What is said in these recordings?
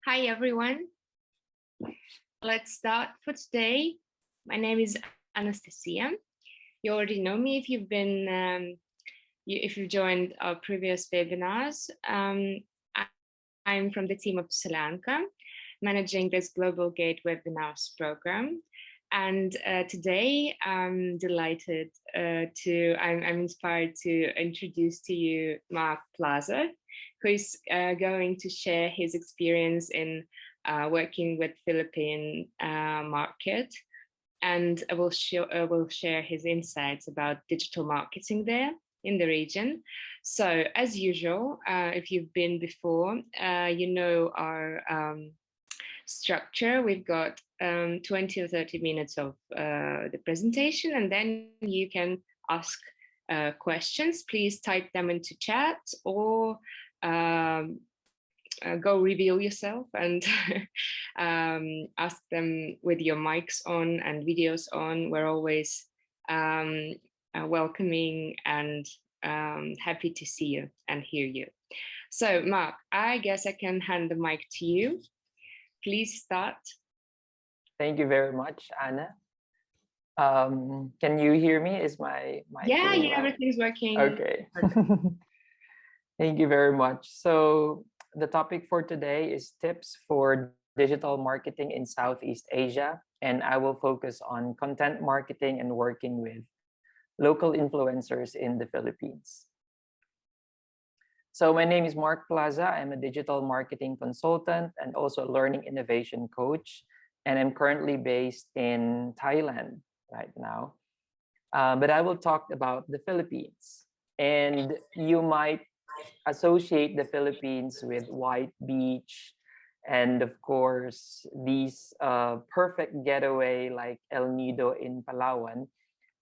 Hi, everyone. Let's start for today. My name is Anastasia. You already know me if you've been, if you've joined our previous webinars. I'm from the team of Solanka, managing this Global Gate webinars program. And today I'm delighted I'm inspired to introduce to you Mark Plaza, who is going to share his experience in working with Philippine market, and will share his insights about digital marketing there in the region. So as usual, if you've been before, you know our structure. We've got 20 or 30 minutes of the presentation, and then you can ask questions. Please type them into chat or go reveal yourself and ask them with your mics on and videos on. We're always welcoming and happy to see you and hear you. So Mark, I guess I can hand the mic to you. Please start. Thank you very much, Anna. Can you hear me? Is my mic? Yeah, everything's working. Okay. Thank you very much. So the topic for today is tips for digital marketing in Southeast Asia, and I will focus on content marketing and working with local influencers in the Philippines. So my name is Mark Plaza. I'm a digital marketing consultant and also a learning innovation coach, and I'm currently based in Thailand right now. But I will talk about the Philippines, and you might associate the Philippines with white beach and of course these perfect getaway like El Nido in Palawan.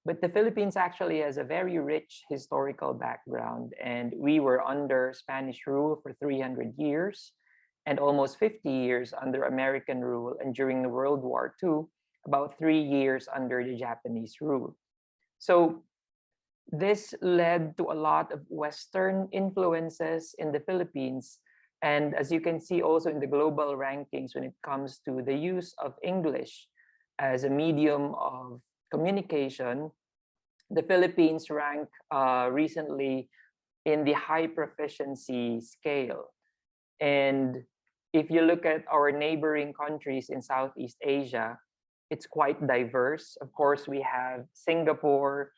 But the Philippines actually has a very rich historical background, and we were under Spanish rule for 300 years and almost 50 years under American rule, and during the World War II about 3 years under the Japanese rule. So this led to a lot of Western influences in the Philippines. And as you can see also in the global rankings, when it comes to the use of English as a medium of communication, the Philippines rank recently in the high proficiency scale. And if you look at our neighboring countries in Southeast Asia, it's quite diverse. Of course, we have Singapore,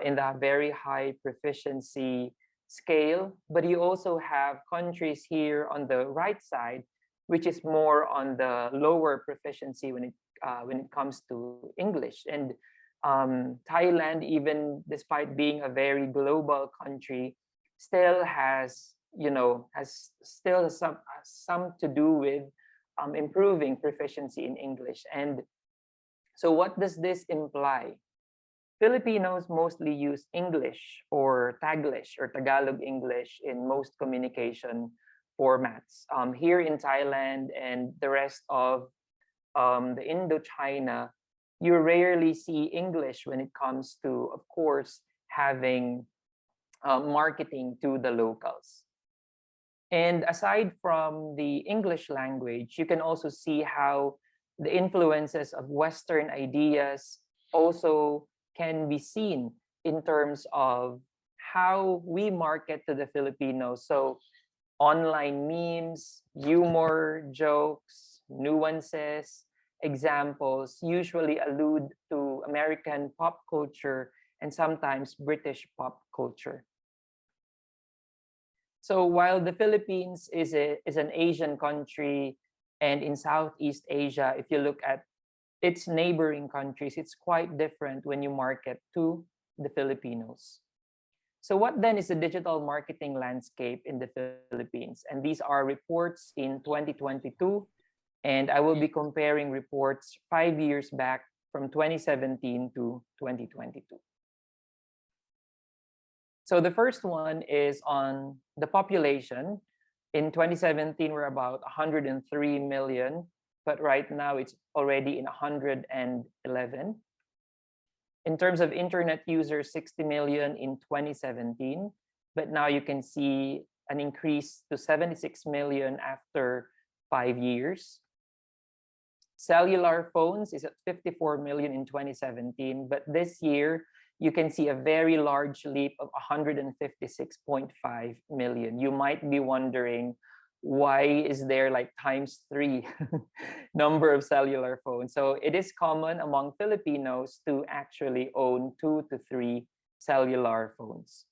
in the very high proficiency scale, but you also have countries here on the right side, which is more on the lower proficiency when it comes to English. And Thailand, even despite being a very global country, still has some to do with improving proficiency in English. And so what does this imply? Filipinos mostly use English or Taglish or Tagalog English in most communication formats. Here in Thailand and the rest of the Indochina, you rarely see English when it comes to, of course, having marketing to the locals. And aside from the English language, you can also see how the influences of Western ideas also can be seen in terms of how we market to the Filipinos. So online memes, humor, jokes, nuances, examples usually allude to American pop culture and sometimes British pop culture. So while the Philippines is an Asian country, and in Southeast Asia, if you look at its neighboring countries, it's quite different when you market to the Filipinos. So what then is the digital marketing landscape in the Philippines? And these are reports in 2022, and I will be comparing reports 5 years back from 2017 to 2022. So the first one is on the population. In 2017, we're about 103 million, but right now it's already in 111. In terms of internet users, 60 million in 2017, but now you can see an increase to 76 million after 5 years. Cellular phones is at 54 million in 2017, but this year you can see a very large leap of 156.5 million. You might be wondering, why is there like ×3 number of cellular phones? So it is common among Filipinos to actually own 2 to 3 cellular phones.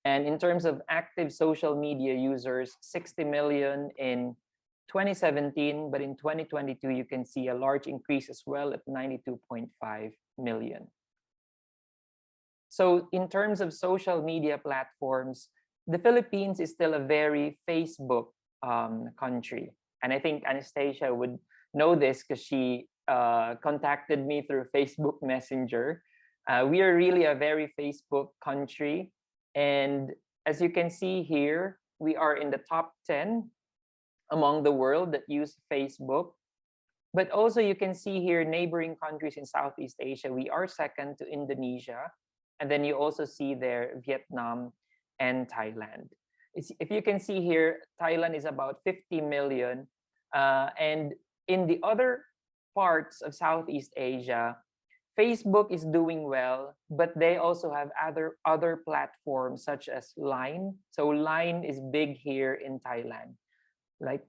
And in terms of active social media users, 60 million in 2017, but in 2022, you can see a large increase as well at 92.5 million. So in terms of social media platforms, the Philippines is still a very Facebook country. And I think Anastasia would know this because she contacted me through Facebook Messenger. We are really a very Facebook country. And as you can see here, we are in the top 10 among the world that use Facebook. But also you can see here neighboring countries in Southeast Asia. We are second to Indonesia. And then you also see there Vietnam and Thailand. If you can see here, Thailand is about 50 million. And in the other parts of Southeast Asia, Facebook is doing well, but they also have other platforms such as Line. So Line is big here in Thailand. Like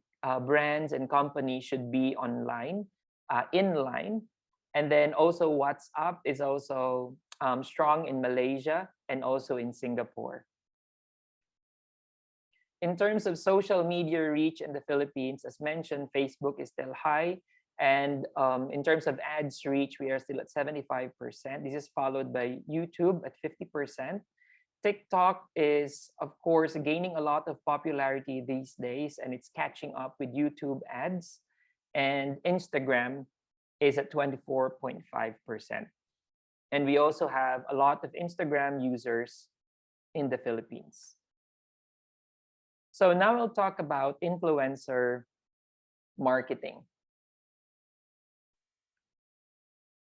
brands and companies should be online, in line. And then also WhatsApp is also strong in Malaysia and also in Singapore. In terms of social media reach in the Philippines, as mentioned, Facebook is still high. And in terms of ads reach, we are still at 75%. This is followed by YouTube at 50%. TikTok is, of course, gaining a lot of popularity these days, and it's catching up with YouTube ads. And Instagram is at 24.5%. And we also have a lot of Instagram users in the Philippines. So now we'll talk about influencer marketing.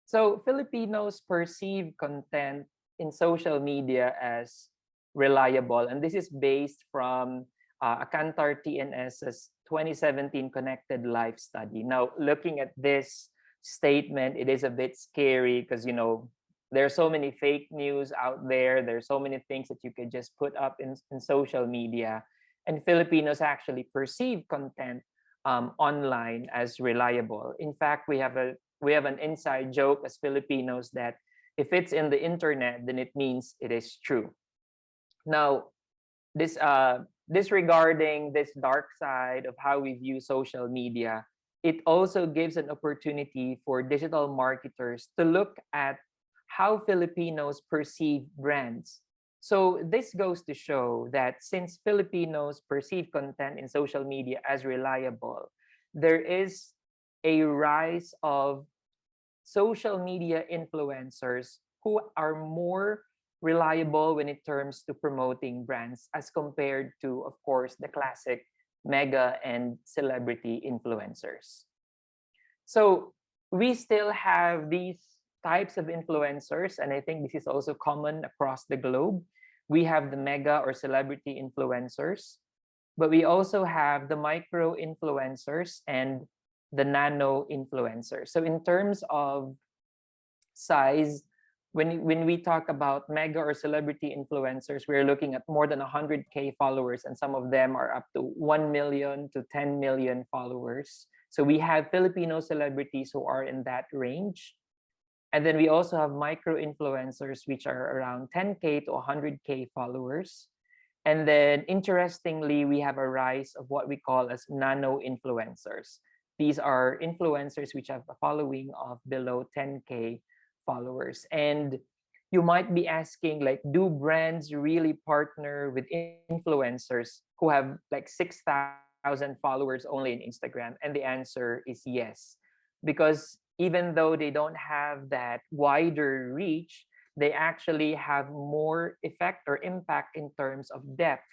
So Filipinos perceive content in social media as reliable, and this is based from a Kantar TNS's 2017 Connected Life study. Now, looking at this statement, it is a bit scary because, you know, there are so many fake news out there. There's so many things that you could just put up in social media, and Filipinos actually perceive content online as reliable. In fact, we have an inside joke as Filipinos that if it's in the internet, then it means it is true. Now, disregarding this dark side of how we view social media, it also gives an opportunity for digital marketers to look at how Filipinos perceive brands. So this goes to show that since Filipinos perceive content in social media as reliable, there is a rise of social media influencers who are more reliable when it comes to promoting brands as compared to, of course, the classic mega and celebrity influencers. So we still have these types of influencers, and I think this is also common across the globe. We have the mega or celebrity influencers, but we also have the micro influencers and the nano influencers. So in terms of size, when we talk about mega or celebrity influencers, we're looking at more than 100K followers, and some of them are up to 1 million to 10 million followers. So we have Filipino celebrities who are in that range. And then we also have micro influencers, which are around 10K to 100K followers. And then interestingly, we have a rise of what we call as nano influencers. These are influencers which have a following of below 10K followers. And you might be asking, like, do brands really partner with influencers who have like 6,000 followers only in Instagram? And the answer is yes. Because even though they don't have that wider reach, they actually have more effect or impact in terms of depth,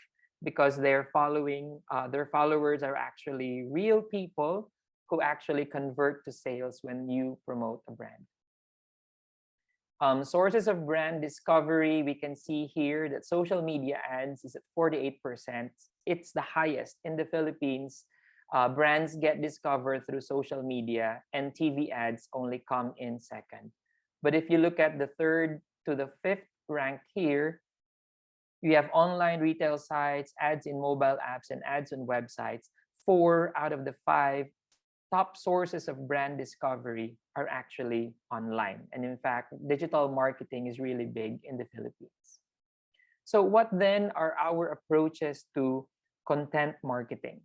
because their followers are actually real people who actually convert to sales when you promote a brand. Sources of brand discovery, we can see here that social media ads is at 48%. It's the highest in the Philippines Brands get discovered through social media, and TV ads only come in second. But if you look at the third to the fifth rank here, you have online retail sites, ads in mobile apps, and ads on websites. Four out of the five top sources of brand discovery are actually online. And in fact, digital marketing is really big in the Philippines. So, what then are our approaches to content marketing?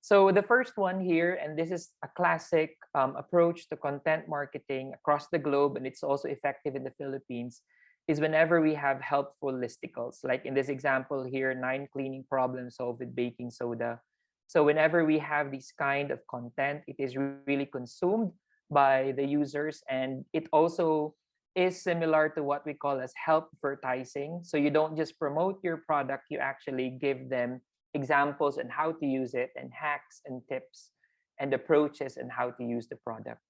So, the first one here, and this is a classic approach to content marketing across the globe, and it's also effective in the Philippines, is whenever we have helpful listicles. Like in this example here, 9 cleaning problems solved with baking soda. So, whenever we have this kind of content, it is really consumed by the users, and it also is similar to what we call as help advertising. So you don't just promote your product, you actually give them examples on how to use it and hacks and tips and approaches on how to use the product.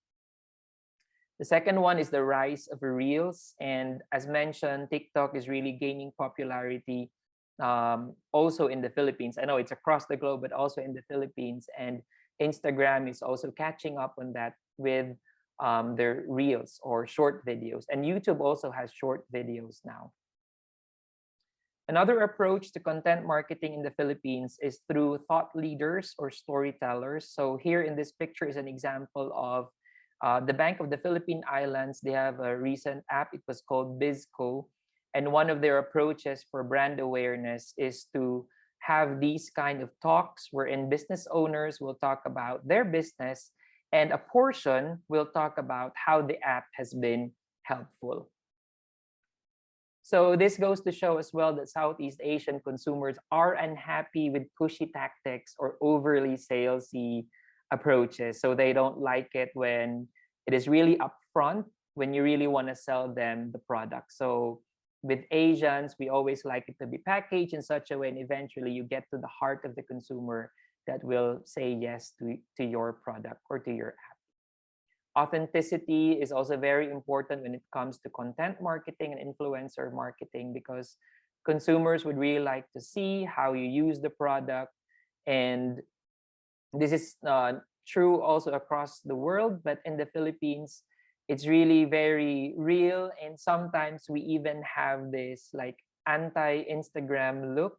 The second one is the rise of reels. And as mentioned, TikTok is really gaining popularity also in the Philippines. I know it's across the globe, but also in the Philippines. And Instagram is also catching up on that with their reels or short videos. And YouTube also has short videos now. Another approach to content marketing in the Philippines is through thought leaders or storytellers. So here in this picture is an example of the Bank of the Philippine Islands. They have a recent app. It was called BizCo. And one of their approaches for brand awareness is to have these kind of talks wherein business owners will talk about their business and a portion will talk about how the app has been helpful. So this goes to show as well that Southeast Asian consumers are unhappy with pushy tactics or overly salesy approaches. So they don't like it when it is really upfront, when you really want to sell them the product. So with Asians, we always like it to be packaged in such a way, and eventually you get to the heart of the consumer that will say yes to your product or to your app. Authenticity is also very important when it comes to content marketing and influencer marketing, because consumers would really like to see how you use the product. And this is true also across the world, but in the Philippines, it's really very real. And sometimes we even have this like anti-Instagram look,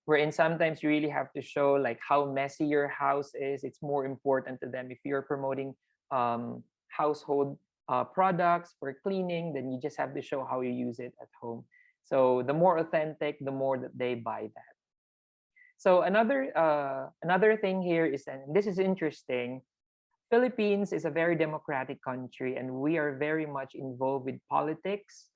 wherein sometimes you really have to show like how messy your house is. It's more important to them if you're promoting household products for cleaning, then you just have to show how you use it at home. So the more authentic, the more that they buy that. So another thing here is, and this is interesting, Philippines is a very democratic country, and we are very much involved with politics.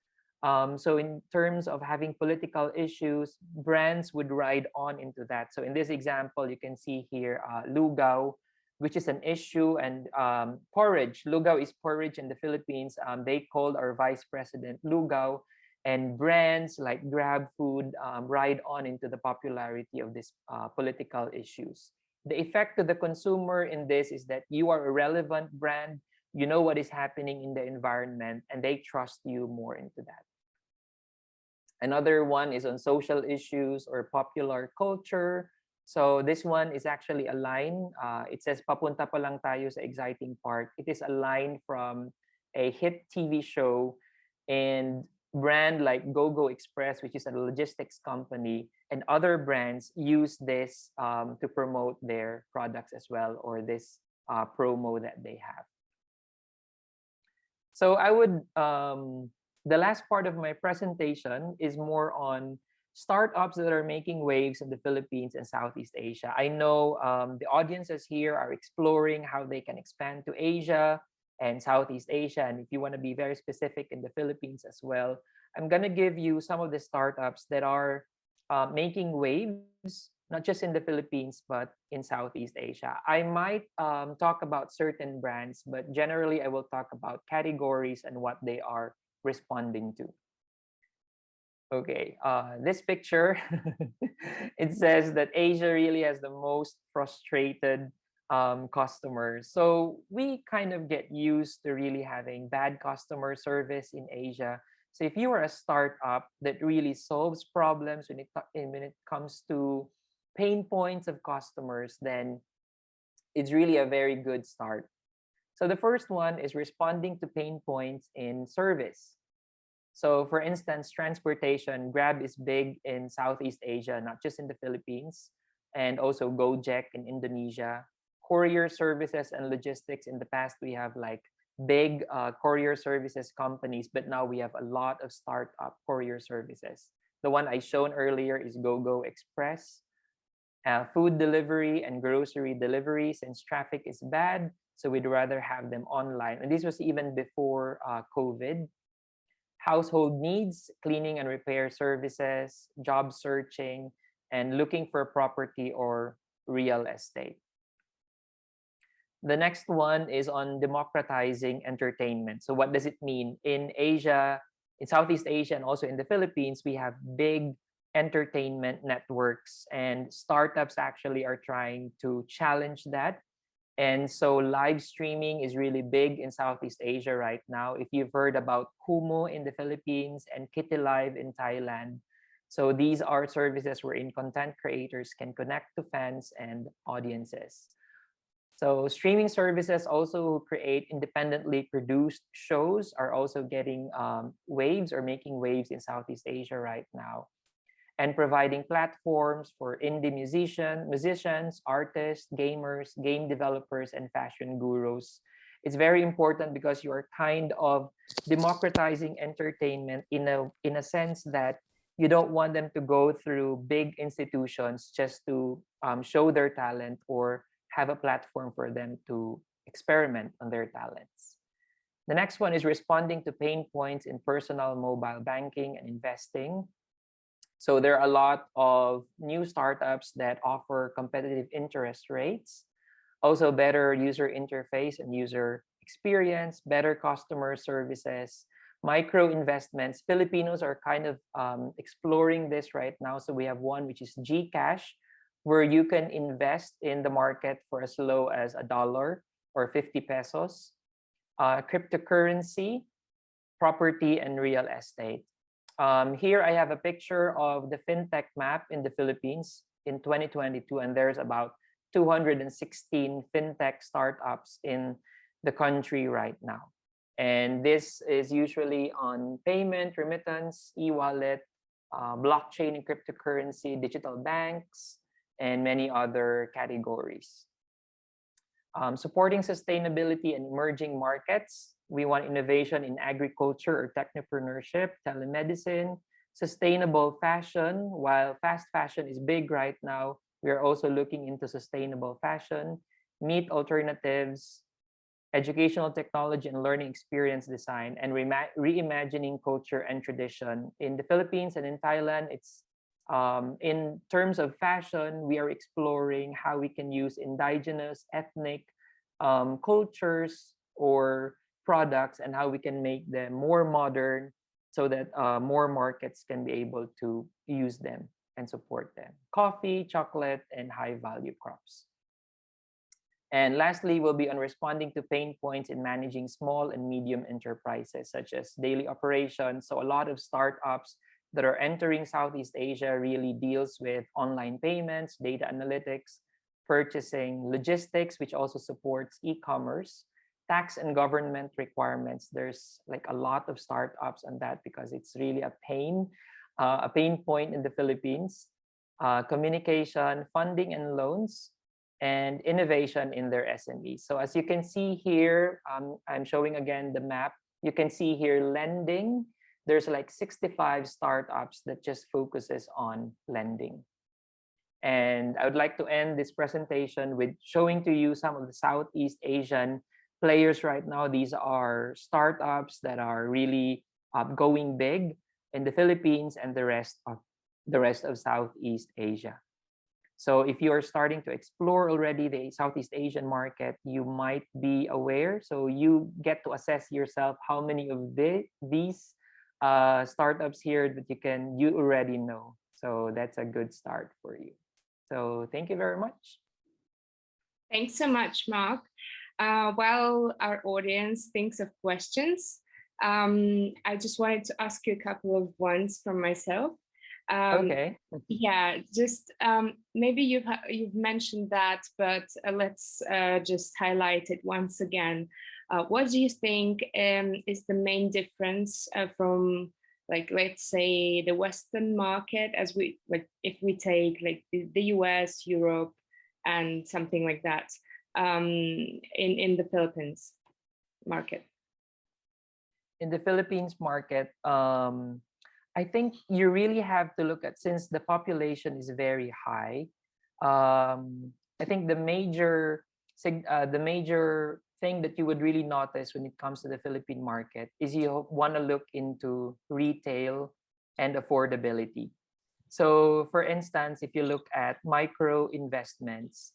So in terms of having political issues, brands would ride on into that. So in this example, you can see here lugaw, which is an issue, and porridge. Lugaw is porridge in the Philippines. They called our vice president lugaw, and brands like Grab Food ride on into the popularity of these political issues. The effect to the consumer in this is that you are a relevant brand, you know what is happening in the environment, and they trust you more into that. Another one is on social issues or popular culture. So this one is actually a line. It says, papunta pa lang tayo sa exciting part. It is a line from a hit TV show, and brand like GoGo Express, which is a logistics company, and other brands use this to promote their products as well, or this promo that they have. So I would, the last part of my presentation is more on startups that are making waves in the Philippines and Southeast Asia. I know the audiences here are exploring how they can expand to Asia and Southeast Asia. And if you want to be very specific in the Philippines as well, I'm going to give you some of the startups that are making waves, not just in the Philippines, but in Southeast Asia. I might talk about certain brands, but generally I will talk about categories and what they are responding to. Okay, this picture, it says that Asia really has the most frustrated customers. So we kind of get used to really having bad customer service in Asia. So if you are a startup that really solves problems when it comes to pain points of customers, then it's really a very good start. So the first one is responding to pain points in service. So for instance, transportation, Grab is big in Southeast Asia, not just in the Philippines, and also Gojek in Indonesia. Courier services and logistics, in the past, we have like big courier services companies, but now we have a lot of startup courier services. The one I shown earlier is GoGo Express. Food delivery and grocery delivery, since traffic is bad, so we'd rather have them online. And this was even before COVID. Household needs, cleaning and repair services, job searching, and looking for property or real estate. The next one is on democratizing entertainment. So what does it mean? In Asia, in Southeast Asia, and also in the Philippines, we have big entertainment networks, and startups actually are trying to challenge that. And so live streaming is really big in Southeast Asia right now. If you've heard about Kumu in the Philippines and Kitty Live in Thailand, so these are services wherein content creators can connect to fans and audiences. So streaming services also create independently produced shows are also getting waves or making waves in Southeast Asia right now, and providing platforms for indie musicians, artists, gamers, game developers, and fashion gurus. It's very important because you are kind of democratizing entertainment in a sense that you don't want them to go through big institutions just to show their talent or have a platform for them to experiment on their talents. The next one is responding to pain points in personal mobile banking and investing. So there are a lot of new startups that offer competitive interest rates, also better user interface and user experience, better customer services, micro investments. Filipinos are kind of exploring this right now. So we have one which is Gcash, where you can invest in the market for as low as $1 or 50 pesos. Cryptocurrency, property, and real estate. Here I have a picture of the fintech map in the Philippines in 2022, and there's about 216 fintech startups in the country right now. And this is usually on payment, remittance, e-wallet, blockchain and cryptocurrency, digital banks, and many other categories. Supporting sustainability and emerging markets. We want innovation in agriculture or technopreneurship, telemedicine, sustainable fashion. While fast fashion is big right now, we are also looking into sustainable fashion, meat alternatives, educational technology and learning experience design, and reimagining culture and tradition. In the Philippines and in Thailand, it's in terms of fashion, we are exploring how we can use indigenous, ethnic cultures or products and how we can make them more modern so that more markets can be able to use them and support them. Coffee, chocolate, and high value crops. And lastly, we'll be on responding to pain points in managing small and medium enterprises, such as daily operations. So a lot of startups that are entering Southeast Asia really deals with online payments, data analytics, purchasing, logistics, which also supports e-commerce, tax and government requirements. There's like a lot of startups on that because it's really a pain point in the Philippines. Communication, funding and loans, and innovation in their SMEs. So as you can see here, I'm showing again the map. You can see here lending. There's like 65 startups that just focuses on lending. And I would like to end this presentation with showing to you some of the Southeast Asian players right now. These are startups that are really going big in the Philippines and the rest of Southeast Asia. So if you're starting to explore already the Southeast Asian market, you might be aware. So you get to assess yourself how many of these startups here that you already know. So that's a good start for you. So thank you very much. Thanks so much, Mark. While our audience thinks of questions, I just wanted to ask you a couple of ones from myself. Okay. Yeah, just maybe you've mentioned that, but let's just highlight it once again. What do you think is the main difference from, like, let's say the Western market, as we, like, if we take like the US, Europe, and something like that, in the Philippines market? In the Philippines market, I think you really have to look at, since the population is very high. I think the major thing that you would really notice when it comes to the Philippine market is you want to look into retail and affordability. So, for instance, if you look at micro investments,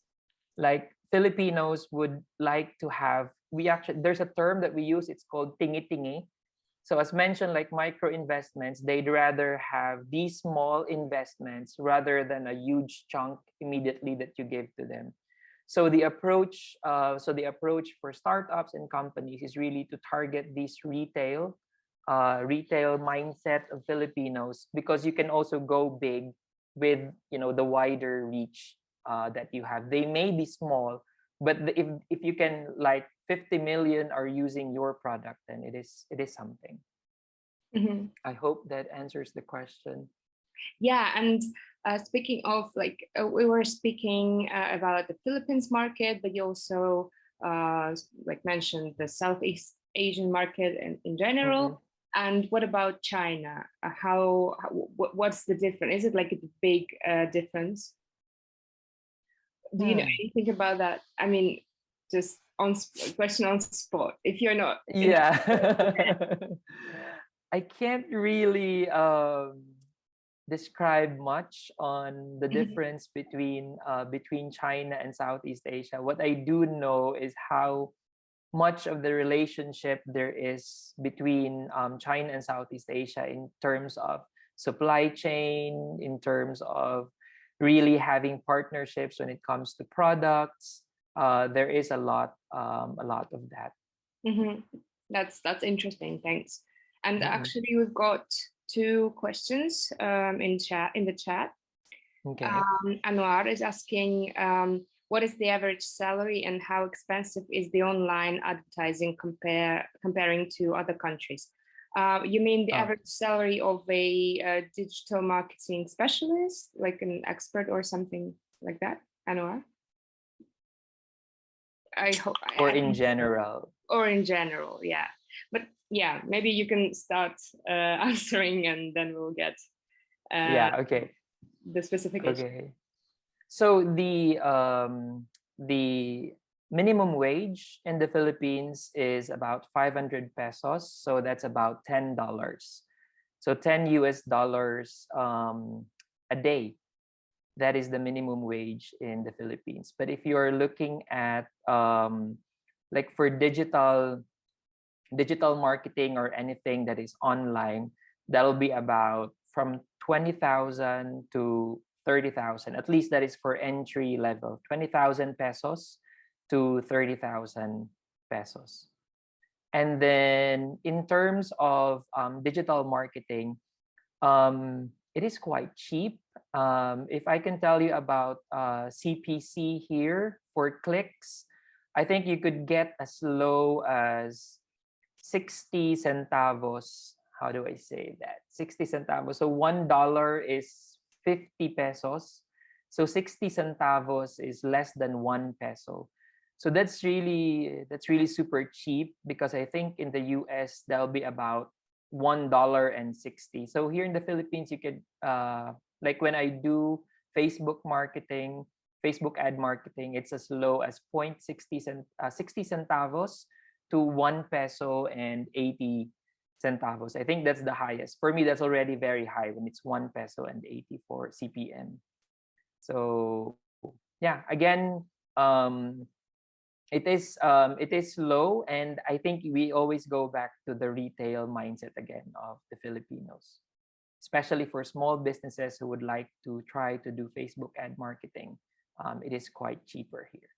like Filipinos would like to have, we actually, there's a term that we use, it's called tingi-tingi. So as mentioned, like micro investments, they'd rather have these small investments rather than a huge chunk immediately that you give to them. So the approach for startups and companies is really to target these retail mindset of Filipinos, because you can also go big with, the wider reach that you have. They may be small, but if you can, like, 50 million are using your product, then it is something. Mhm. I hope that answers the question. Yeah, and speaking of, like, we were speaking about the Philippines market, but you also like mentioned the Southeast Asian market in Mhm. general. And what about China? What's the difference? Is it like a big difference? Do you know Hmm. anything about that? I mean, just question on spot. If you're not Yeah. interested. I can't really describe much on the difference between China and Southeast Asia. What I do know is how much of the relationship there is between China and Southeast Asia in terms of supply chain, in terms of really having partnerships when it comes to products. There is a lot of that. Mhm. That's interesting. Thanks. And Mm-mm. actually, we've got two questions in the chat. Okay. Anwar is asking, what is the average salary and how expensive is the online advertising comparing to other countries? You mean the Oh, average salary of a digital marketing specialist, like an expert or something like that, Anwar? I hope, or I in don't, general. or in general, yeah. But yeah, maybe you can start answering, and then we'll get uh, Yeah. Okay. the specification. Okay. So the minimum wage in the Philippines is about 500 pesos. So that's about $10. So 10 US dollars a day. That is the minimum wage in the Philippines. But if you're looking at like for digital marketing or anything that is online, that'll be about from 20,000 to 30,000. At least that is for entry level. 20,000 pesos to 30,000 pesos. And then in terms of digital marketing, it is quite cheap. If I can tell you about CPC here for clicks, I think you could get as low as 60 centavos. How do I say that? 60 centavos. So $1 is 50 pesos. So 60 centavos is less than 1 peso. So that's really super cheap, because I think in the US that'll be about $1.60. So here in the Philippines, you could like when I do Facebook marketing, Facebook ad marketing, it's as low as 60 centavos to 1 peso and 80 centavos. I think that's the highest. For me, that's already very high when it's 1 peso and 84 CPM. So yeah, again, um, it is low, and I think we always go back to the retail mindset again of the Filipinos, especially for small businesses who would like to try to do Facebook ad marketing. It is quite cheaper here.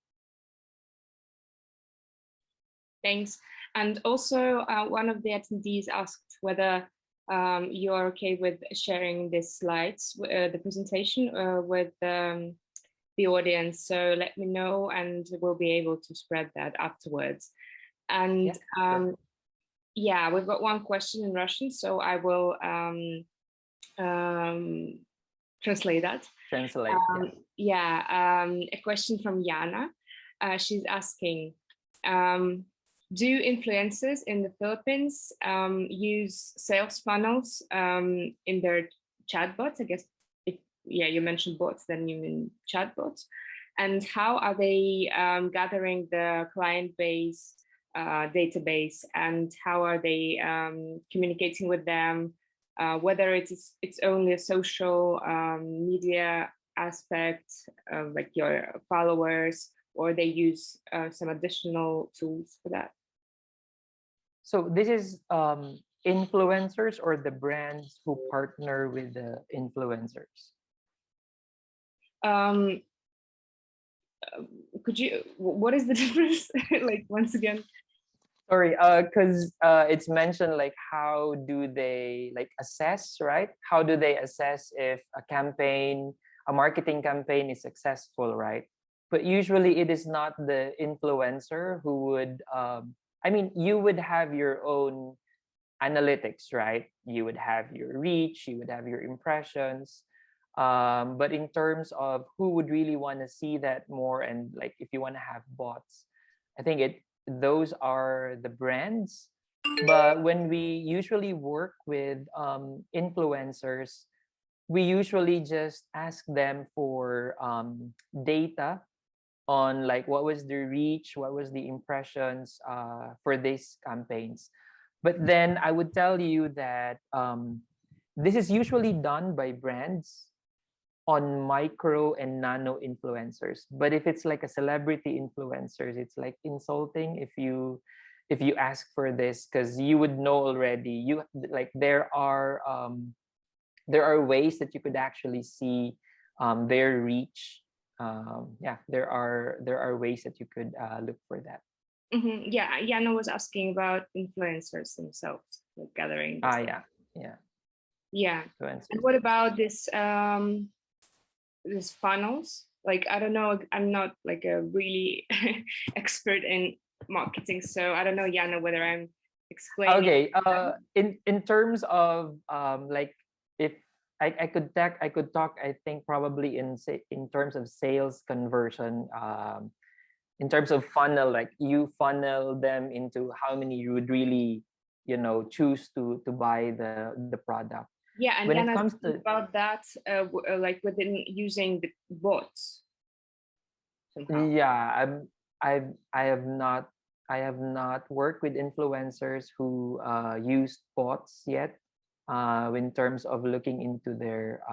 Thanks. And also, one of the attendees asked whether you're okay with sharing these slides, the presentation with the audience. So let me know and we'll be able to spread that afterwards. And Yeah, sure. yeah, we've got one question in Russian, so I will translate that. Translate. Yeah. Yeah, a question from Yana. She's asking, do influencers in the Philippines use sales funnels in their chatbots? I guess, yeah, you mentioned bots, then you mean chatbots. And how are they gathering the client base database, and how are they communicating with them? Whether it's only a social media aspect, like your followers, or they use some additional tools for that. So this is influencers or the brands who partner with the influencers? Um, could you, what is the difference? Like, once again. Sorry, because it's mentioned like how do they like assess, right? How do they assess if a campaign, a marketing campaign is successful, right? But usually it is not the influencer who would, I mean, you would have your own analytics, right? You would have your reach, you would have your impressions. But in terms of who would really want to see that more, and like if you want to have bots, I think those are the brands. But when we usually work with influencers, we usually just ask them for data on like what was the reach, what was the impressions for these campaigns. But then I would tell you that this is usually done by brands on micro and nano influencers. But if it's like a celebrity influencers, it's like insulting if you ask for this, because you would know already. You like there are ways that you could actually see their reach. Yeah, there are ways that you could look for that. Yeah, Yana was asking about influencers themselves, like gathering this. Yeah, yeah. Yeah. Influencers. And what about this these funnels? Like, I don't know, I'm not like a really expert in marketing, so I don't know, Yana, whether I'm explaining. Okay. In terms of like if I could talk, I think probably in terms of sales conversion, in terms of funnel, like you funnel them into how many you would really, choose to buy the product. Yeah, and When it Yana, comes to about that, like within using the bots somehow. yeah, I have not worked with influencers who use bots yet in terms of looking into their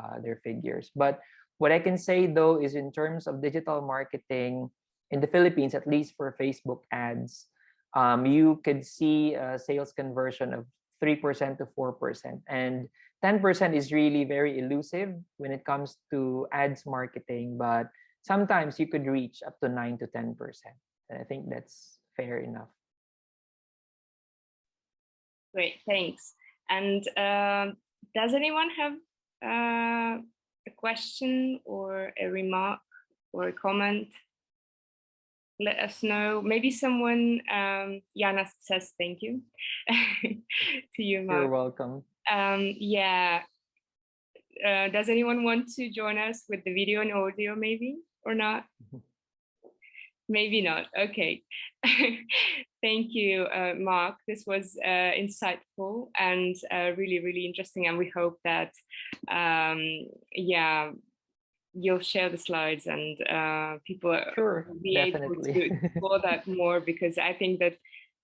figures. But what I can say though is in terms of digital marketing in the Philippines, at least for Facebook ads, you could see a sales conversion of 3% to 4%, and 10% is really very elusive when it comes to ads marketing. But sometimes you could reach up to 9 to 10%. And I think that's fair enough. Great, thanks. And does anyone have a question or a remark or a comment? Let us know. Maybe someone, Yana says thank you to you, Mark. You're welcome. Yeah. Does anyone want to join us with the video and audio, maybe, or not? Maybe not. Okay. Thank you, Mark. This was insightful and really, really interesting. And we hope that, yeah, you'll share the slides and people will be definitely. able to explore that more, because I think that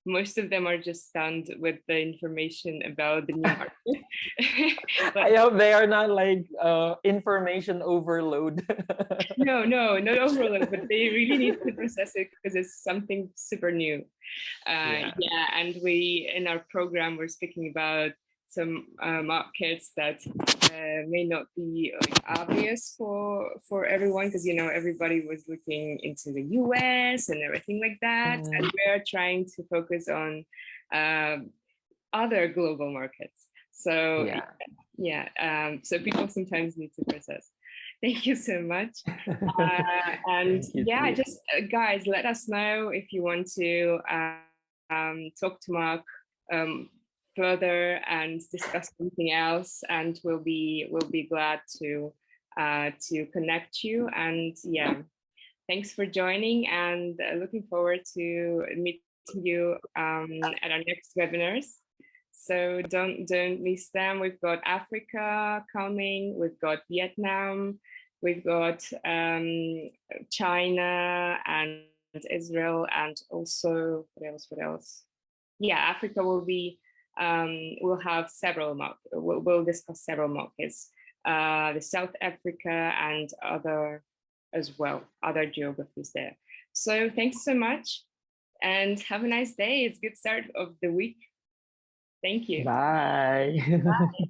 most of them are just stunned with the information about the new market. But I hope they are not like information overload. No, not overload, but they really need to process it because it's something super new. Yeah, and we in our program we're speaking about some markets that may not be like obvious for everyone, because everybody was looking into the US and everything like that, and we're trying to focus on other global markets. So Yeah. so people sometimes need to process. Thank you so much. And Thank you yeah, too. just guys, let us know if you want to talk to Mark further and discuss something else, and we'll be glad to connect you. And yeah, thanks for joining, and looking forward to meeting you at our next webinars. So don't miss them. We've got Africa coming. We've got Vietnam. We've got China and Israel, and also what else? Yeah, Africa will be. We'll have several markets. We'll discuss several markets. The South Africa and other as well, other geographies there. So thanks so much, and have a nice day. It's a good start of the week. Thank you. Bye. Bye.